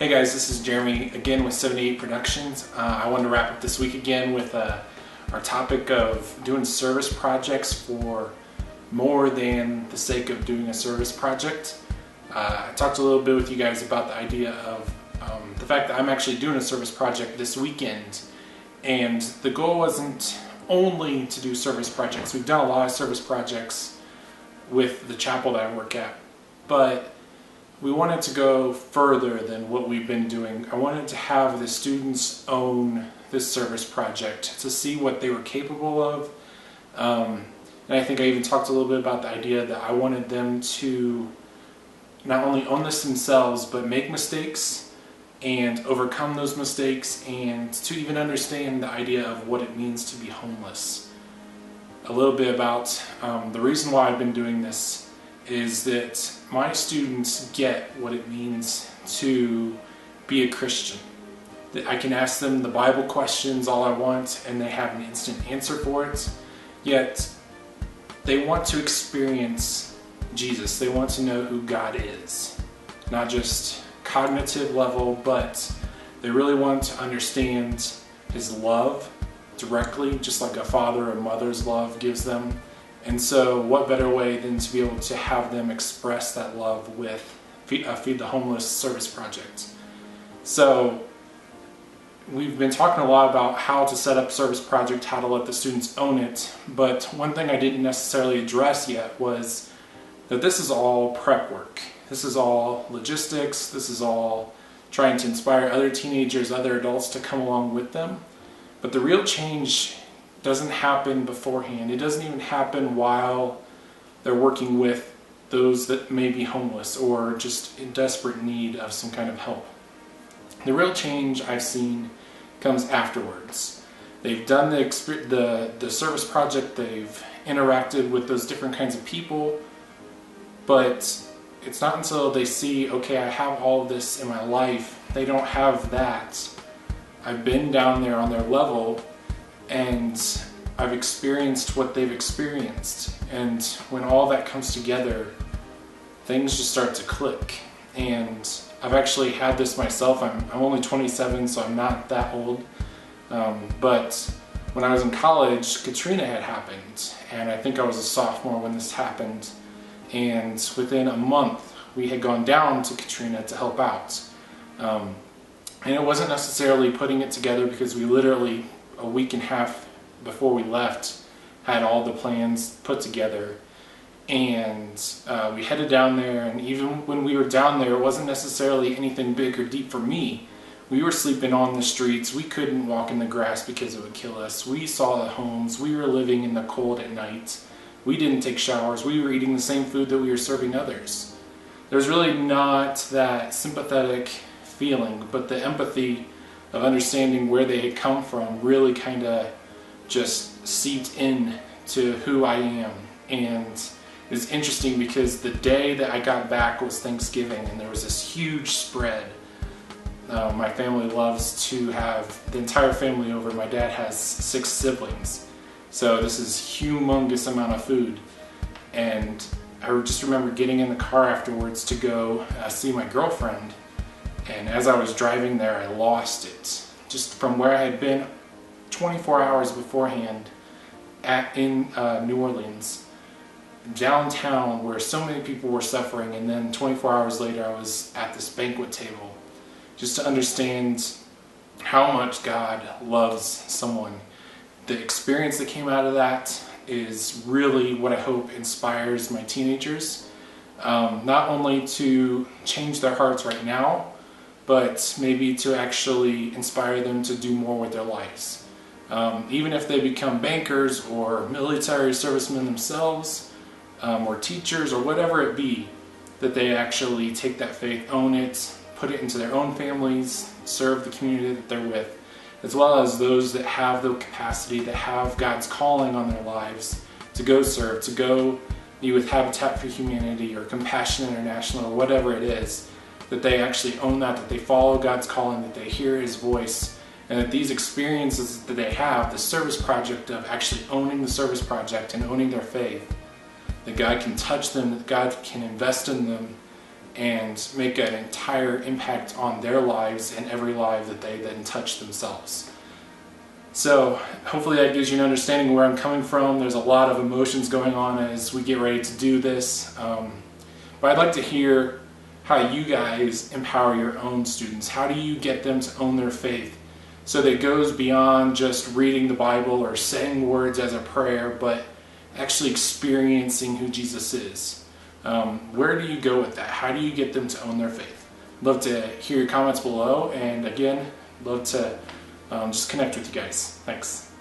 Hey guys, this is Jeremy again with 78 Productions. I wanted to wrap up this week again with our topic of doing service projects for more than the sake of doing a service project. I talked a little bit with you guys about the idea of the fact that I'm actually doing a service project this weekend, and the goal wasn't only to do service projects. We've done a lot of service projects with the chapel that I work at, but we wanted to go further than what we've been doing. I wanted to have the students own this service project to see what they were capable of. And I think I even talked a little bit about the idea that I wanted them to not only own this themselves, but make mistakes and overcome those mistakes, and to even understand the idea of what it means to be homeless. A little bit about the reason why I've been doing this is that my students get what it means to be a Christian. That I can ask them the Bible questions all I want and they have an instant answer for it, yet they want to experience Jesus. They want to know who God is. Not just cognitive level, but they really want to understand His love directly, just like a father or mother's love gives them. And so what better way than to be able to have them express that love with Feed the Homeless service project. So we've been talking a lot about how to set up service project, how to let the students own it, but one thing I didn't necessarily address yet was that this is all prep work. This is all logistics. This is all trying to inspire other teenagers, other adults to come along with them. But the real change doesn't happen beforehand. It doesn't even happen while they're working with those that may be homeless or just in desperate need of some kind of help. The real change I've seen comes afterwards. They've done the service project, they've interacted with those different kinds of people, but it's not until they see, okay, I have all of this in my life. They don't have that. I've been down there on their level, and I've experienced what they've experienced. And when all that comes together, things just start to click. And I've actually had this myself. I'm only 27, so I'm not that old. But when I was in college, Katrina had happened. And I think I was a sophomore when this happened. And within a month, we had gone down to Katrina to help out. And it wasn't necessarily putting it together, because we literally, a week and a half before we left, had all the plans put together. And we headed down there, and even when we were down there, it wasn't necessarily anything big or deep for me. We were sleeping on the streets. We couldn't walk in the grass because it would kill us. We saw the homes. We were living in the cold at night. We didn't take showers. We were eating the same food that we were serving others. There's really not that sympathetic feeling, but the empathy of understanding where they had come from really kind of just seeped in to who I am. And it's interesting because the day that I got back was Thanksgiving, and there was this huge spread. My family loves to have the entire family over. My dad has 6 siblings, so this is humongous amount of food. And I just remember getting in the car afterwards to go see my girlfriend, and as I was driving there, I lost it. Just from where I had been 24 hours beforehand in New Orleans, downtown, where so many people were suffering, and then 24 hours later I was at this banquet table, just to understand how much God loves someone. The experience that came out of that is really what I hope inspires my teenagers, not only to change their hearts right now, but maybe to actually inspire them to do more with their lives. Even if they become bankers or military servicemen themselves, or teachers, or whatever it be, that they actually take that faith, own it, put it into their own families, serve the community that they're with, as well as those that have the capacity, that have God's calling on their lives to go serve, to go be with Habitat for Humanity or Compassion International or whatever it is, that they actually own that they follow God's calling, that they hear His voice, and that these experiences that they have, the service project of actually owning the service project and owning their faith, that God can touch them, that God can invest in them, and make an entire impact on their lives and every life that they then touch themselves. So hopefully that gives you an understanding where I'm coming from. There's a lot of emotions going on as we get ready to do this. But I'd like to hear how you guys empower your own students. How do you get them to own their faith so that it goes beyond just reading the Bible or saying words as a prayer, but actually experiencing who Jesus is? Where do you go with that? How do you get them to own their faith? Love to hear your comments below, and again, love to just connect with you guys. Thanks.